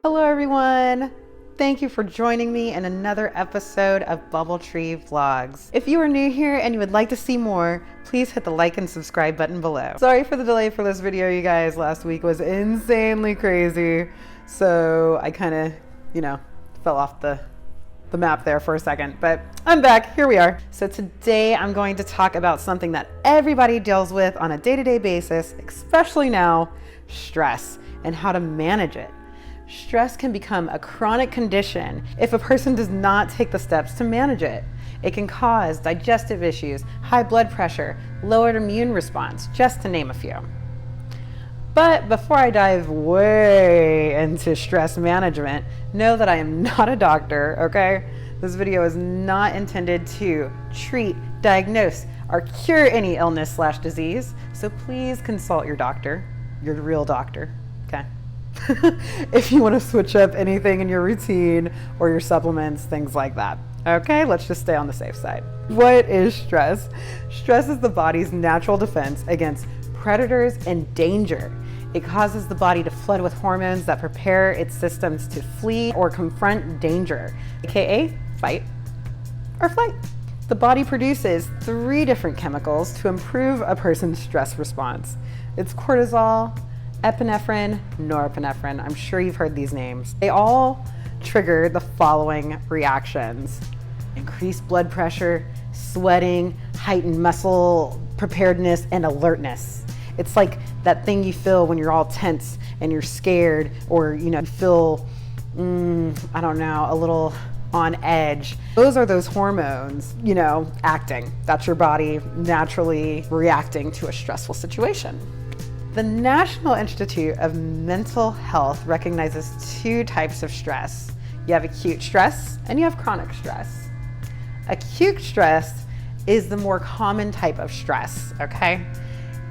Hello everyone! Thank you for joining me in another episode of Bubble Tree Vlogs. If you are new here and you would like to see more, please hit the like and subscribe button below. Sorry for the delay for this video, you guys. Last week was insanely crazy, so I kind of, fell off the map there for a second, but I'm back. Here we are. So today I'm going to talk about something that everybody deals with on a day-to-day basis, especially now, stress, and how to manage it. Stress can become a chronic condition if a person does not take the steps to manage it. It can cause digestive issues, high blood pressure, lowered immune response, just to name a few. But before I dive way into stress management, know that I am not a doctor, okay? This video is not intended to treat, diagnose, or cure any illness/disease, so please consult your doctor, your real doctor, okay? If you want to switch up anything in your routine or your supplements, things like that. Okay, let's just stay on the safe side. What is stress? Stress is the body's natural defense against predators and danger. It causes the body to flood with hormones that prepare its systems to flee or confront danger, aka fight or flight. The body produces 3 different chemicals to improve a person's stress response. It's cortisol, epinephrine, norepinephrine. I'm sure you've heard these names. They all trigger the following reactions: increased blood pressure, sweating, heightened muscle preparedness, and alertness. It's like that thing you feel when you're all tense and you're scared, or you feel, a little on edge. Those are those hormones, acting. That's your body naturally reacting to a stressful situation. The National Institute of Mental Health recognizes 2 types of stress. You have acute stress and you have chronic stress. Acute stress is the more common type of stress, okay?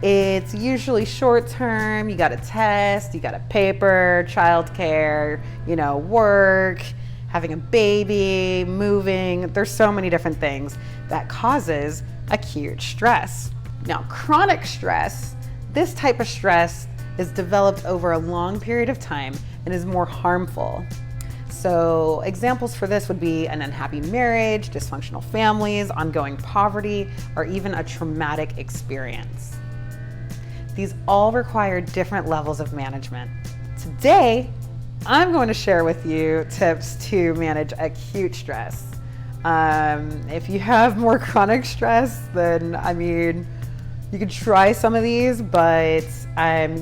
It's usually short term. You got a test, you got a paper, childcare, work, having a baby, moving. There's so many different things that causes acute stress. Now, chronic stress, this type of stress is developed over a long period of time and is more harmful. So examples for this would be an unhappy marriage, dysfunctional families, ongoing poverty, or even a traumatic experience. These all require different levels of management. Today, I'm going to share with you tips to manage acute stress. If you have more chronic stress, then you could try some of these, but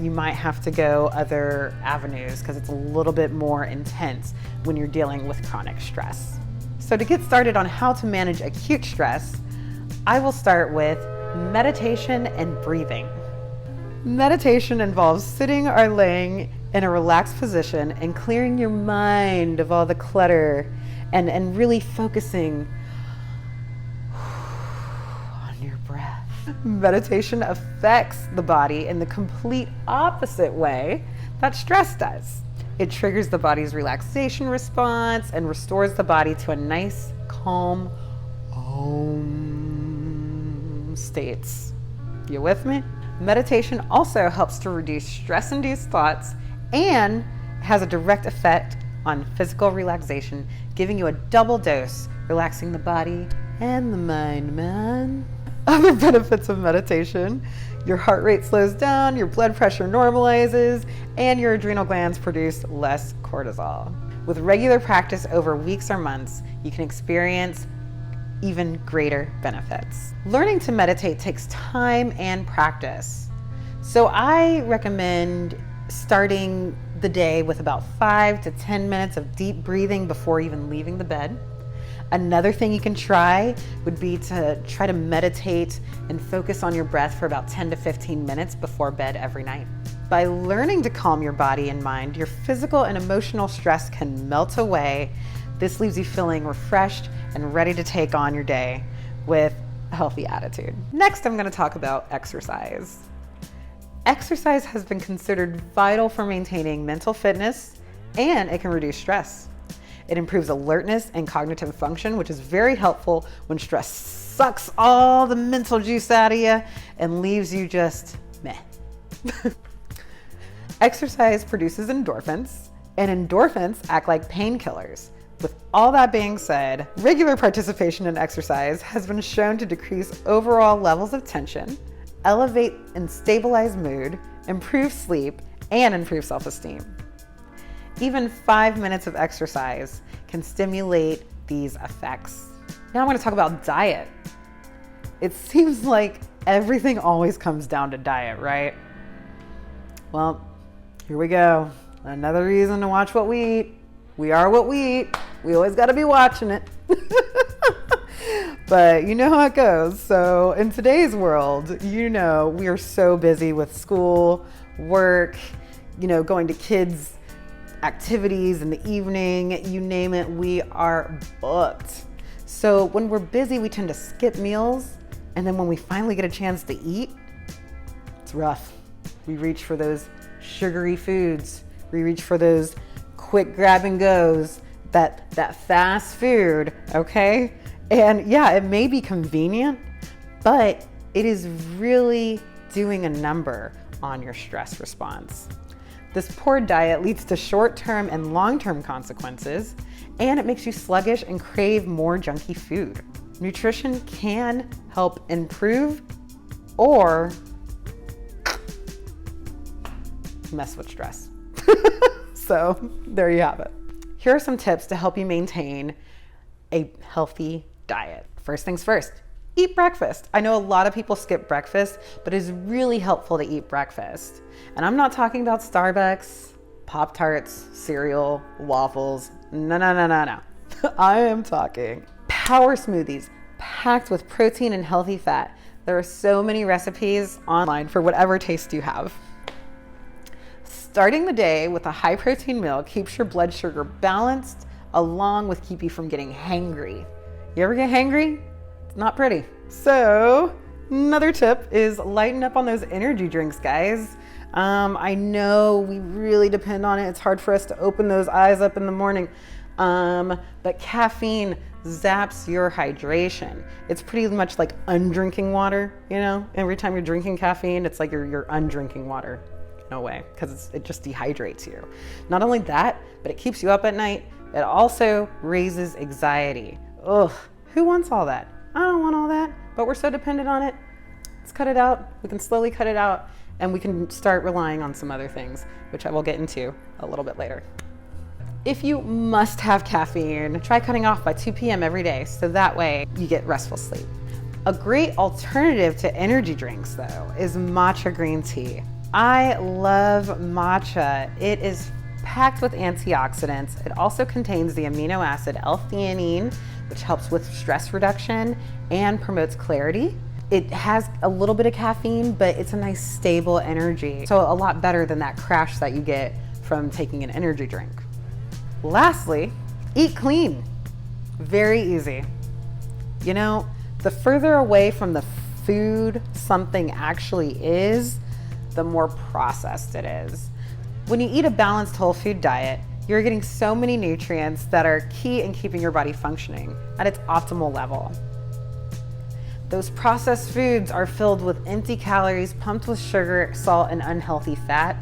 you might have to go other avenues because it's a little bit more intense when you're dealing with chronic stress. So to get started on how to manage acute stress, I will start with meditation and breathing. Meditation involves sitting or laying in a relaxed position and clearing your mind of all the clutter and really focusing on your breath. Meditation affects the body in the complete opposite way that stress does. It triggers the body's relaxation response and restores the body to a nice, calm, Om states. You with me? Meditation also helps to reduce stress-induced thoughts and has a direct effect on physical relaxation, giving you a double dose, relaxing the body and the mind, man. Other benefits of meditation: your heart rate slows down, your blood pressure normalizes, and your adrenal glands produce less cortisol. With regular practice over weeks or months, you can experience even greater benefits. Learning to meditate takes time and practice. So I recommend starting the day with about 5 to 10 minutes of deep breathing before even leaving the bed. Another thing you can try would be to try to meditate and focus on your breath for about 10 to 15 minutes before bed every night. By learning to calm your body and mind, your physical and emotional stress can melt away. This leaves you feeling refreshed and ready to take on your day with a healthy attitude. Next, I'm going to talk about exercise. Exercise has been considered vital for maintaining mental fitness, and it can reduce stress. It improves alertness and cognitive function, which is very helpful when stress sucks all the mental juice out of you and leaves you just meh. Exercise produces endorphins, And endorphins act like painkillers. With all that being said, regular participation in exercise has been shown to decrease overall levels of tension, elevate and stabilize mood, improve sleep, and improve self-esteem. Even 5 minutes of exercise can stimulate these effects. Now I'm going to talk about diet. It seems like everything always comes down to diet, right? Well, here we go. Another reason to watch what we eat. We are what we eat. We always got to be watching it. But you know how it goes. So in today's world, we are so busy with school, work, going to kids' activities in the evening, you name it, we are booked. So when we're busy, we tend to skip meals. And then when we finally get a chance to eat, it's rough. We reach for those sugary foods. We reach for those quick grab and goes, that fast food, okay? And yeah, it may be convenient, but it is really doing a number on your stress response. This poor diet leads to short-term and long-term consequences, and it makes you sluggish and crave more junky food. Nutrition can help improve or mess with stress. So there you have it. Here are some tips to help you maintain a healthy diet. First things first, eat breakfast. I know a lot of people skip breakfast, but it's really helpful to eat breakfast. And I'm not talking about Starbucks, Pop-Tarts, cereal, waffles. No. I am talking power smoothies packed with protein and healthy fat. There are so many recipes online for whatever taste you have. Starting the day with a high protein meal keeps your blood sugar balanced, along with keep you from getting hangry. You ever get hangry? It's not pretty. So another tip is lighten up on those energy drinks, guys. I know we really depend on it. It's hard for us to open those eyes up in the morning. But caffeine zaps your hydration. It's pretty much like undrinking water, Every time you're drinking caffeine, it's like you're undrinking water. No way, because it just dehydrates you. Not only that, but it keeps you up at night. It also raises anxiety. Ugh, who wants all that? I don't want all that, but we're so dependent on it. Let's cut it out. We can slowly cut it out, and we can start relying on some other things, which I will get into a little bit later. If you must have caffeine, try cutting off by 2 p.m. every day, so that way you get restful sleep. A great alternative to energy drinks, though, is matcha green tea. I love matcha. It is packed with antioxidants. It also contains the amino acid L-theanine, which helps with stress reduction and promotes clarity. It has a little bit of caffeine, but it's a nice stable energy. So a lot better than that crash that you get from taking an energy drink. Lastly, eat clean. Very easy. The further away from the food something actually is, the more processed it is. When you eat a balanced whole food diet, you're getting so many nutrients that are key in keeping your body functioning at its optimal level. Those processed foods are filled with empty calories, pumped with sugar, salt, and unhealthy fat.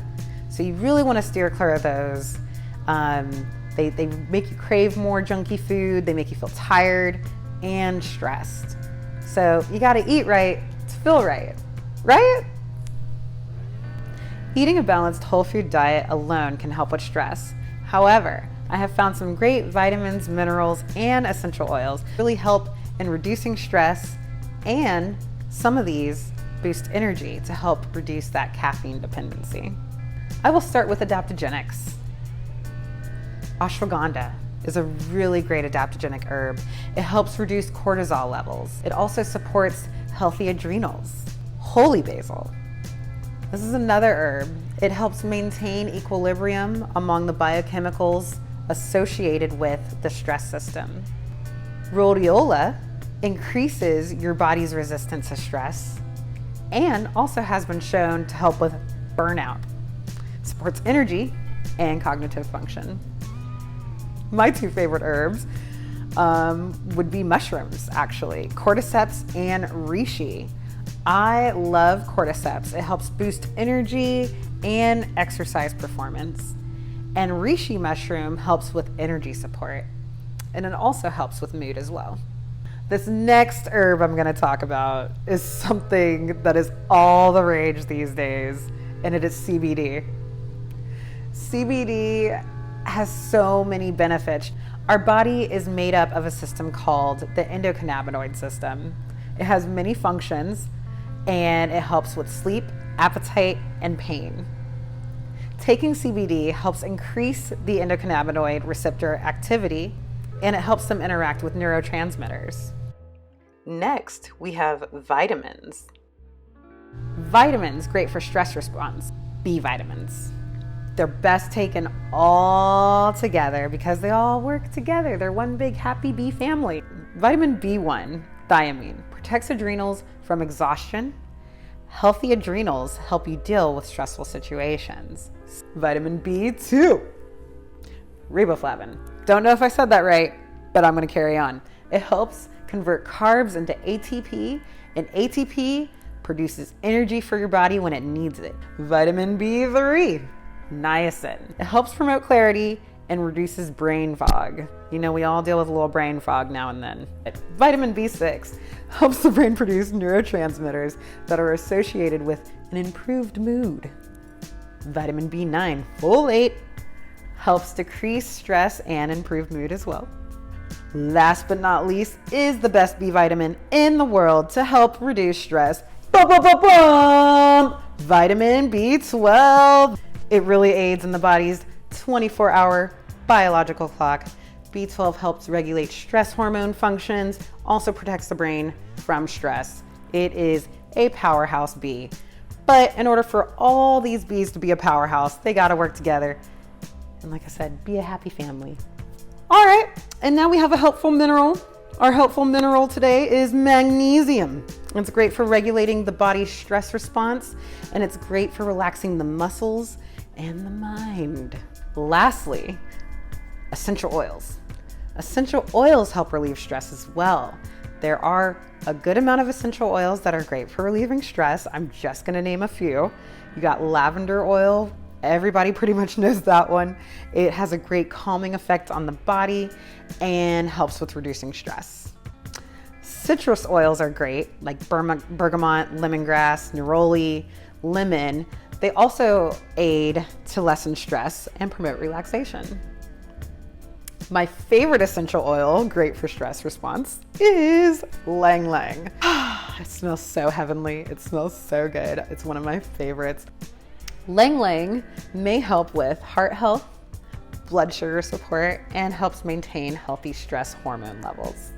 So you really want to steer clear of those. They make you crave more junky food. They make you feel tired and stressed. So you got to eat right to feel right, right? Eating a balanced whole food diet alone can help with stress. However, I have found some great vitamins, minerals, and essential oils really help in reducing stress, and some of these boost energy to help reduce that caffeine dependency. I will start with adaptogenics. Ashwagandha is a really great adaptogenic herb. It helps reduce cortisol levels. It also supports healthy adrenals. Holy basil. This is another herb. It helps maintain equilibrium among the biochemicals associated with the stress system. Rhodiola increases your body's resistance to stress and also has been shown to help with burnout. Supports energy and cognitive function. My two favorite herbs would be mushrooms, actually, cordyceps and reishi. I love cordyceps. It helps boost energy and exercise performance. And reishi mushroom helps with energy support, and it also helps with mood as well. This next herb I'm gonna talk about is something that is all the rage these days, and it is CBD. CBD has so many benefits. Our body is made up of a system called the endocannabinoid system. It has many functions, and it helps with sleep, appetite, and pain. Taking CBD helps increase the endocannabinoid receptor activity, and it helps them interact with neurotransmitters. Next, we have vitamins. Vitamins, great for stress response. B vitamins. They're best taken all together because they all work together. They're one big happy bee family. Vitamin B1, thiamine, protects adrenals from exhaustion. Healthy adrenals help you deal with stressful situations. Vitamin B2, riboflavin. Don't know if I said that right, but I'm gonna carry on. It helps convert carbs into ATP, and ATP produces energy for your body when it needs it. Vitamin B3, niacin. It helps promote clarity and reduces brain fog. You know, we all deal with a little brain fog now and then. Vitamin B6 helps the brain produce neurotransmitters that are associated with an improved mood. Vitamin B9, folate, helps decrease stress and improve mood as well. Last but not least is the best B vitamin in the world to help reduce stress. Vitamin B12. It really aids in the body's 24-hour biological clock. B12 helps regulate stress hormone functions, also protects the brain from stress. It is a powerhouse bee. But in order for all these bees to be a powerhouse, they gotta work together. And like I said, be a happy family. All right, and now we have a helpful mineral. Our helpful mineral today is magnesium. It's great for regulating the body's stress response, and it's great for relaxing the muscles and the mind. Lastly, essential oils. Essential oils help relieve stress as well. There are a good amount of essential oils that are great for relieving stress. I'm just gonna name a few. You got lavender oil. Everybody pretty much knows that one. It has a great calming effect on the body and helps with reducing stress. Citrus oils are great, like bergamot, lemongrass, neroli, lemon. They also aid to lessen stress and promote relaxation. My favorite essential oil, great for stress response, is Lang Lang. It smells so heavenly. It smells so good. It's one of my favorites. Lang Lang may help with heart health, blood sugar support, and helps maintain healthy stress hormone levels.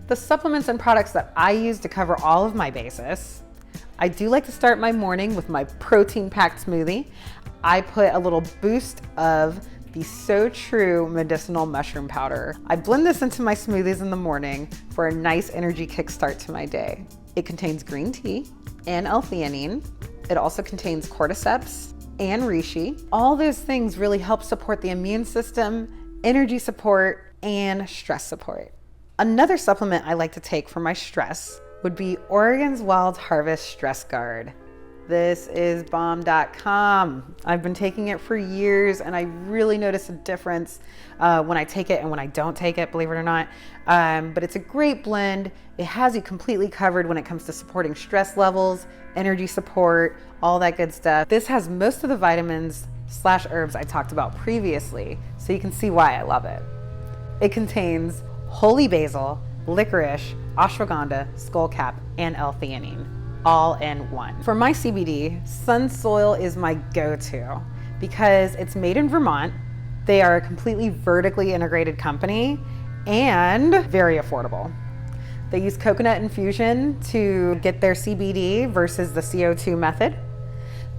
The supplements and products that I use to cover all of my bases, I do like to start my morning with my protein-packed smoothie. I put a little boost of the So True medicinal mushroom powder. I blend this into my smoothies in the morning for a nice energy kickstart to my day. It contains green tea and L-theanine. It also contains cordyceps and reishi. All those things really help support the immune system, energy support, and stress support. Another supplement I like to take for my stress would be Oregon's Wild Harvest Stress Guard. This is bomb.com. I've been taking it for years, and I really notice a difference when I take it and when I don't take it, believe it or not. But it's a great blend. It has you completely covered when it comes to supporting stress levels, energy support, all that good stuff. This has most of the vitamins / herbs I talked about previously, so you can see why I love it. It contains holy basil, licorice, ashwagandha, skullcap, and L-theanine, all in one. For my CBD, Sunsoil is my go-to because it's made in Vermont. They are a completely vertically integrated company and very affordable. They use coconut infusion to get their CBD versus the CO2 method.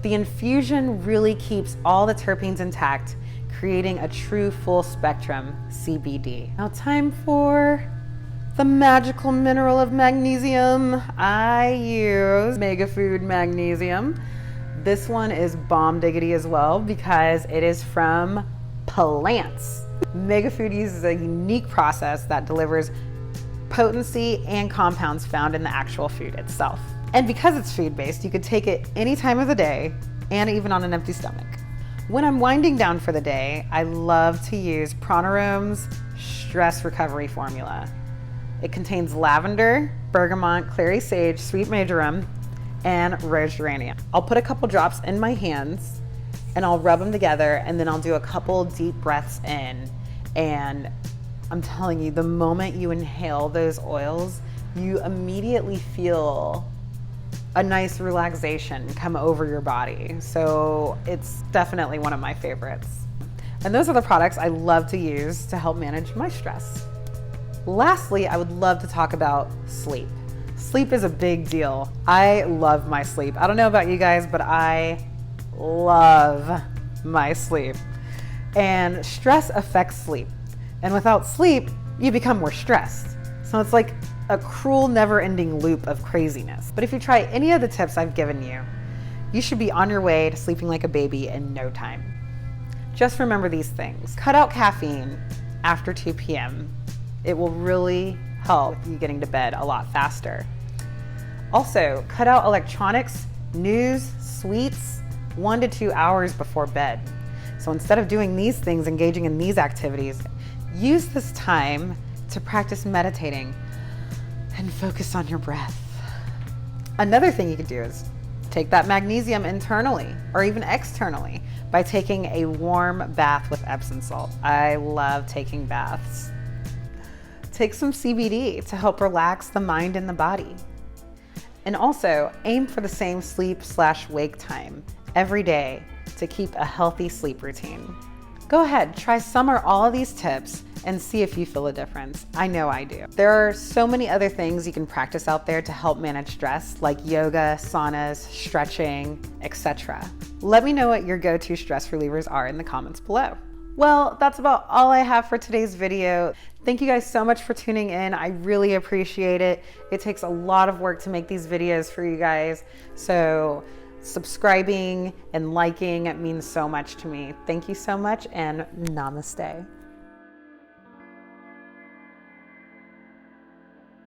The infusion really keeps all the terpenes intact, creating a true full spectrum CBD. Now time for the magical mineral of magnesium. I use Megafood Magnesium. This one is bomb diggity as well because it is from plants. Megafood uses a unique process that delivers potency and compounds found in the actual food itself. And because it's food-based, you could take it any time of the day and even on an empty stomach. When I'm winding down for the day, I love to use Pronarome's Stress Recovery Formula. It contains lavender, bergamot, clary sage, sweet marjoram, and rose geranium. I'll put a couple drops in my hands and I'll rub them together, and then I'll do a couple deep breaths in. And I'm telling you, the moment you inhale those oils, you immediately feel a nice relaxation come over your body. So it's definitely one of my favorites. And those are the products I love to use to help manage my stress. Lastly, I would love to talk about sleep. Sleep is a big deal. I love my sleep. I don't know about you guys, but I love my sleep. And stress affects sleep. And without sleep, you become more stressed. So it's like a cruel, never-ending loop of craziness. But if you try any of the tips I've given you, you should be on your way to sleeping like a baby in no time. Just remember these things. Cut out caffeine after 2 p.m. It will really help you getting to bed a lot faster. Also, cut out electronics, news, sweets 1 to 2 hours before bed. So instead of doing these things, engaging in these activities, use this time to practice meditating and focus on your breath. Another thing you could do is take that magnesium internally or even externally by taking a warm bath with Epsom salt. I love taking baths. Take some CBD to help relax the mind and the body. And also aim for the same sleep/wake time every day to keep a healthy sleep routine. Go ahead, try some or all of these tips and see if you feel a difference. I know I do. There are so many other things you can practice out there to help manage stress, like yoga, saunas, stretching, etc. Let me know what your go-to stress relievers are in the comments below. Well, that's about all I have for today's video. Thank you guys so much for tuning in. I really appreciate it. It takes a lot of work to make these videos for you guys. So subscribing and liking, it means so much to me. Thank you so much, and namaste.